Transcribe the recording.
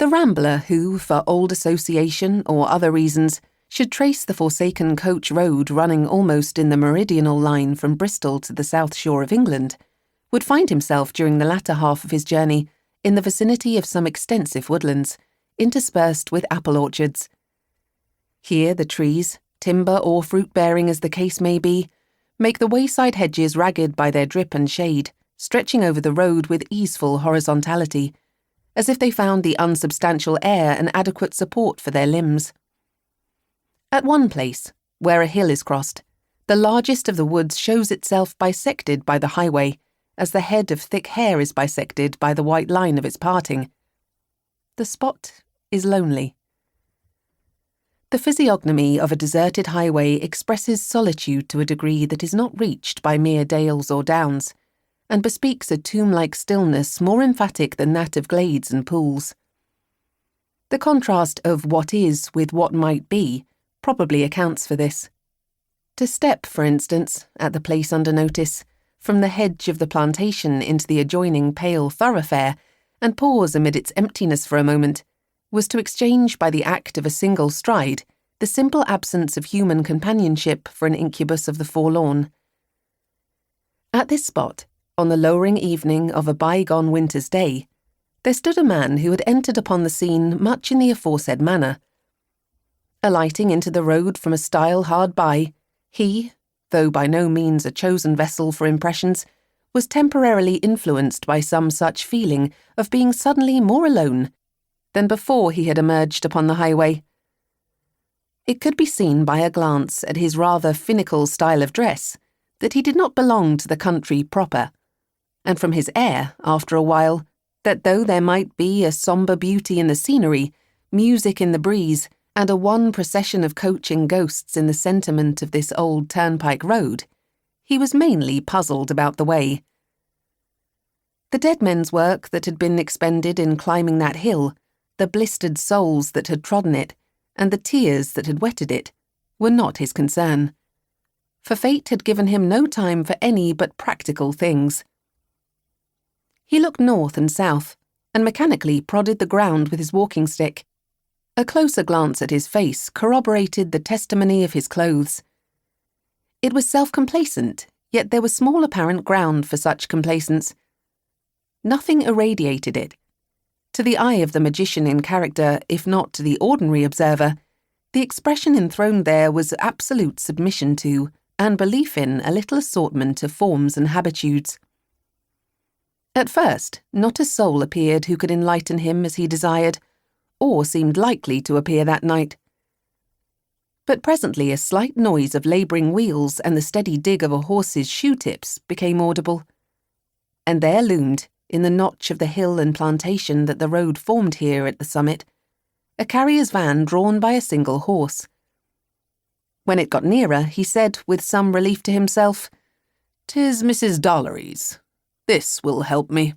The rambler who, for old association or other reasons, should trace the forsaken coach road running almost in the meridional line from Bristol to the south shore of England, would find himself during the latter half of his journey in the vicinity of some extensive woodlands, interspersed with apple orchards. Here the trees, timber or fruit-bearing as the case may be, make the wayside hedges ragged by their drip and shade, stretching over the road with easeful horizontality, as if they found the unsubstantial air an adequate support for their limbs. At one place, where a hill is crossed, the largest of the woods shows itself bisected by the highway, as the head of thick hair is bisected by the white line of its parting. The spot is lonely. The physiognomy of a deserted highway expresses solitude to a degree that is not reached by mere dales or downs, and bespeaks a tomb-like stillness more emphatic than that of glades and pools. The contrast of what is with what might be probably accounts for this. To step, for instance, at the place under notice, from the hedge of the plantation into the adjoining pale thoroughfare, and pause amid its emptiness for a moment, was to exchange by the act of a single stride the simple absence of human companionship for an incubus of the forlorn. At this spot, on the lowering evening of a bygone winter's day, there stood a man who had entered upon the scene much in the aforesaid manner. Alighting into the road from a stile hard by, he, though by no means a chosen vessel for impressions, was temporarily influenced by some such feeling of being suddenly more alone than before he had emerged upon the highway. It could be seen by a glance at his rather finical style of dress that he did not belong to the country proper, and from his air, after a while, that though there might be a sombre beauty in the scenery, music in the breeze, and a wan procession of coaching ghosts in the sentiment of this old turnpike road, he was mainly puzzled about the way. The dead men's work that had been expended in climbing that hill, the blistered soles that had trodden it, and the tears that had wetted it, were not his concern, for fate had given him no time for any but practical things. He looked north and south, and mechanically prodded the ground with his walking stick. A closer glance at his face corroborated the testimony of his clothes. It was self-complacent, yet there was small apparent ground for such complacence. Nothing irradiated it. To the eye of the magician in character, if not to the ordinary observer, the expression enthroned there was absolute submission to, and belief in, a little assortment of forms and habitudes. At first, not a soul appeared who could enlighten him as he desired, or seemed likely to appear that night. But presently a slight noise of labouring wheels and the steady dig of a horse's shoe-tips became audible, and there loomed, in the notch of the hill and plantation that the road formed here at the summit, a carrier's van drawn by a single horse. When it got nearer, he said, with some relief to himself, "'Tis Mrs. Dollory's. This will help me."